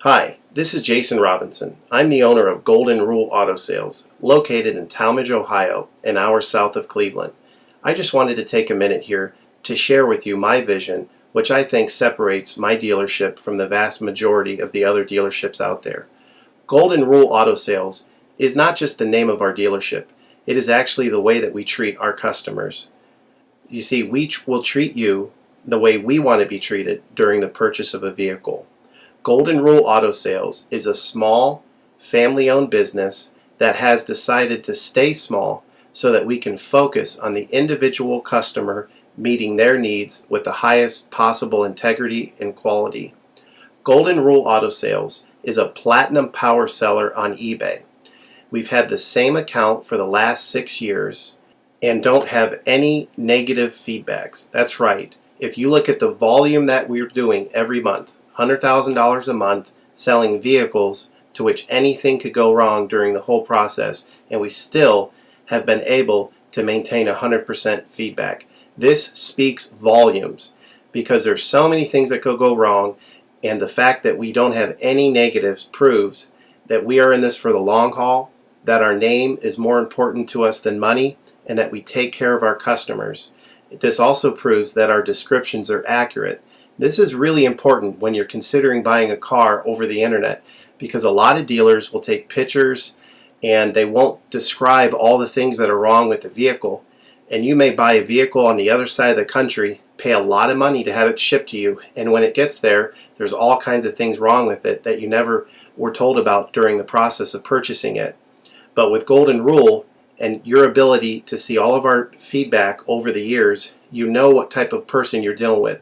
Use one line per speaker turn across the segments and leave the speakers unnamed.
Hi, this is Jason Robinson. I'm the owner of Golden Rule Auto Sales, located in Tallmadge, Ohio, an hour south of Cleveland. I just wanted to take a minute here to share with you my vision, which I think separates my dealership from the vast majority of the other dealerships out there. Golden Rule Auto Sales is not just the name of our dealership, it is actually the way that we treat our customers. You see, we will treat you the way we want to be treated during the purchase of a vehicle. Golden Rule Auto Sales is a small, family-owned business that has decided to stay small so that we can focus on the individual customer meeting their needs with the highest possible integrity and quality. Golden Rule Auto Sales is a platinum power seller on eBay. We've had the same account for the last 6 years and don't have any negative feedbacks. That's right. If you look at the volume that we're doing every month, $100,000 a month selling vehicles to which anything could go wrong during the whole process, and we still have been able to maintain 100% feedback. This speaks volumes because there's so many things that could go wrong, and the fact that we don't have any negatives proves that we are in this for the long haul, that our name is more important to us than money, and that we take care of our customers. This also proves that our descriptions are accurate. This is really important when you're considering buying a car over the internet, because a lot of dealers will take pictures and they won't describe all the things that are wrong with the vehicle. And you may buy a vehicle on the other side of the country, pay a lot of money to have it shipped to you, and when it gets there, there's all kinds of things wrong with it that you never were told about during the process of purchasing it. But with Golden Rule and your ability to see all of our feedback over the years, you know what type of person you're dealing with.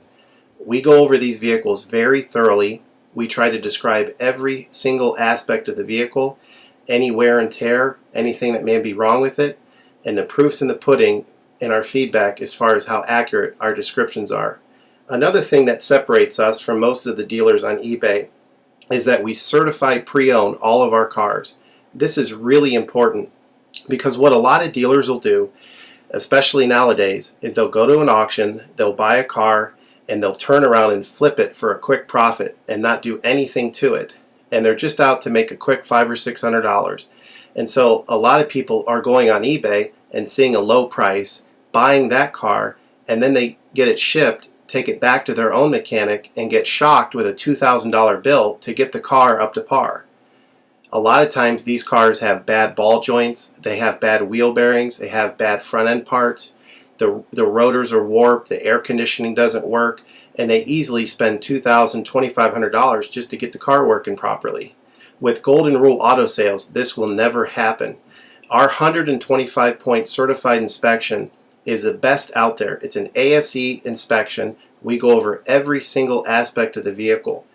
We go over these vehicles very thoroughly. We try to describe every single aspect of the vehicle, any wear and tear, anything that may be wrong with it, and the proof's in the pudding in our feedback as far as how accurate our descriptions are. Another thing that separates us from most of the dealers on eBay is that we certify pre-owned all of our cars. This is really important because what a lot of dealers will do, especially nowadays, is they'll go to an auction, they'll buy a car, and they'll turn around and flip it for a quick profit and not do anything to it. And they're just out to make a quick $500 or $600. And so a lot of people are going on eBay and seeing a low price, buying that car, and then they get it shipped, take it back to their own mechanic, and get shocked with a $2,000 bill to get the car up to par. A lot of times these cars have bad ball joints, they have bad wheel bearings, they have bad front end parts. The rotors are warped, the air conditioning doesn't work, and they easily spend $2,000, $2,500 just to get the car working properly. With Golden Rule Auto Sales, this will never happen. Our 125-point certified inspection is the best out there. It's an ASE inspection. We go over every single aspect of the vehicle.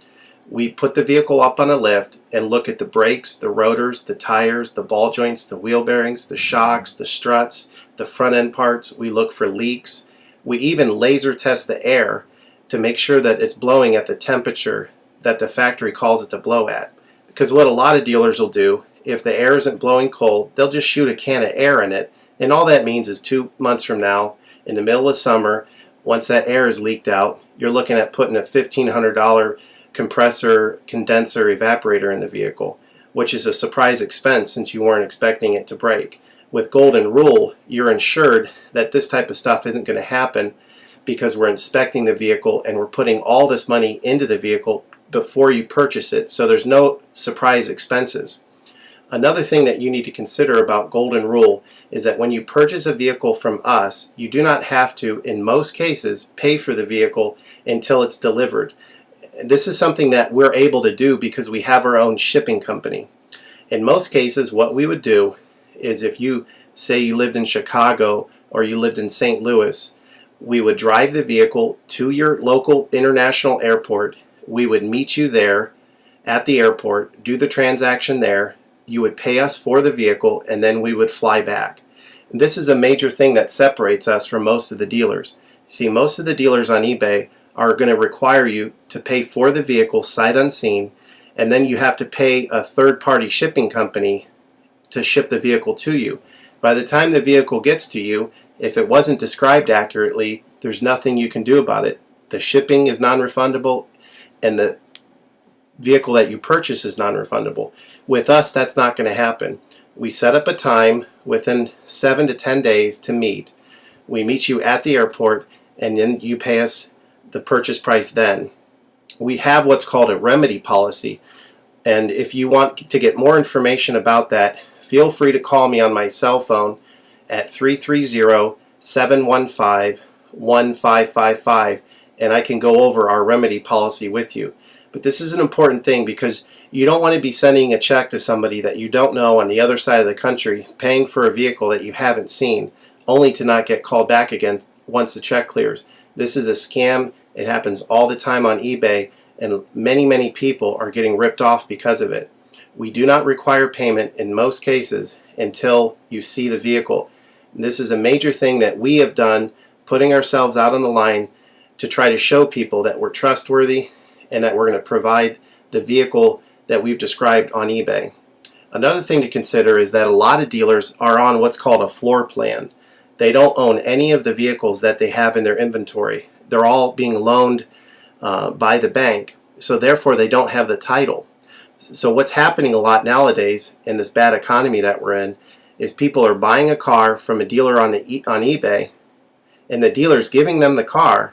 We put the vehicle up on a lift and look at the brakes, the rotors, the tires, the ball joints, the wheel bearings, the shocks, the struts, the front end parts. We look for leaks. We even laser test the air to make sure that it's blowing at the temperature that the factory calls it to blow at. Because what a lot of dealers will do, if the air isn't blowing cold, they'll just shoot a can of air in it, and all that means is 2 months from now, in the middle of summer, once that air is leaked out, you're looking at putting a $1,500 compressor, condenser, evaporator in the vehicle, which is a surprise expense since you weren't expecting it to break. With Golden Rule, you're insured that this type of stuff isn't going to happen because we're inspecting the vehicle and we're putting all this money into the vehicle before you purchase it, so there's no surprise expenses. Another thing that you need to consider about Golden Rule is that when you purchase a vehicle from us, you do not have to, in most cases, pay for the vehicle until it's delivered. This is something that we're able to do because we have our own shipping company. In most cases, what we would do is if you say you lived in Chicago or you lived in St. Louis, we would drive the vehicle to your local international airport. We would meet you there at the airport, do the transaction there. You would pay us for the vehicle, and then we would fly back. And this is a major thing that separates us from most of the dealers. See, most of the dealers on eBay are going to require you to pay for the vehicle sight unseen, and then you have to pay a third-party shipping company to ship the vehicle to you. By the time the vehicle gets to you, if it wasn't described accurately, there's nothing you can do about it. The shipping is non-refundable, and the vehicle that you purchase is non-refundable. With us, that's not going to happen. We set up a time within 7 to 10 days to meet. We meet you at the airport, and then you pay us the purchase price then. We have what's called a remedy policy, and if you want to get more information about that, feel free to call me on my cell phone at 330-715-1555, and I can go over our remedy policy with you. But this is an important thing because you don't want to be sending a check to somebody that you don't know on the other side of the country, paying for a vehicle that you haven't seen, only to not get called back again once the check clears. This is a scam. It happens all the time on eBay, and many people are getting ripped off because of it. We do not require payment in most cases until you see the vehicle. This is a major thing that we have done, putting ourselves out on the line to try to show people that we're trustworthy and that we're going to provide the vehicle that we've described on eBay. Another thing to consider is that a lot of dealers are on what's called a floor plan. They don't own any of the vehicles that they have in their inventory. They're all being loaned by the bank, so therefore they don't have the title. So what's happening a lot nowadays in this bad economy that we're in is people are buying a car from a dealer on eBay, and the dealer's giving them the car,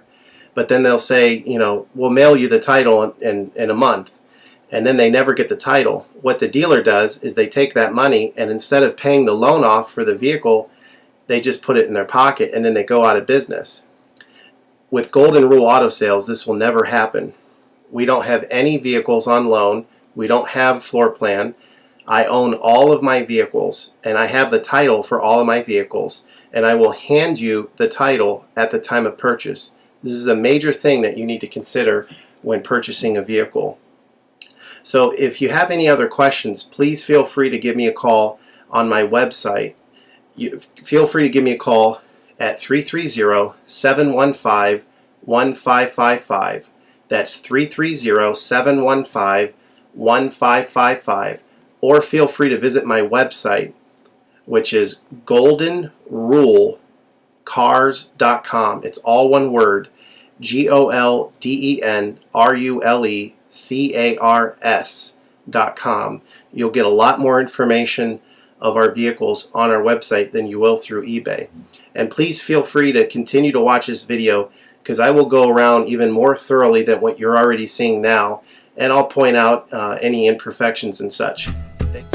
but then they'll say, you know, we'll mail you the title in a month, and then they never get the title. What the dealer does is they take that money, and instead of paying the loan off for the vehicle, they just put it in their pocket, and then they go out of business. With Golden Rule Auto Sales, this will never happen. We don't have any vehicles on loan. We don't have floor plan. I own all of my vehicles, and I have the title for all of my vehicles, and I will hand you the title at the time of purchase. This is a major thing that you need to consider when purchasing a vehicle. So if you have any other questions, please feel free to give me a call on my website. Feel free to give me a call at 330-715-1555. That's 330-715-1555. Or feel free to visit my website, which is goldenrulecars.com. It's all one word, goldenrulecars.com. You'll get a lot more information of our vehicles on our website than you will through eBay. And please feel free to continue to watch this video, because I will go around even more thoroughly than what you're already seeing now, and I'll point out any imperfections and such. Thank you.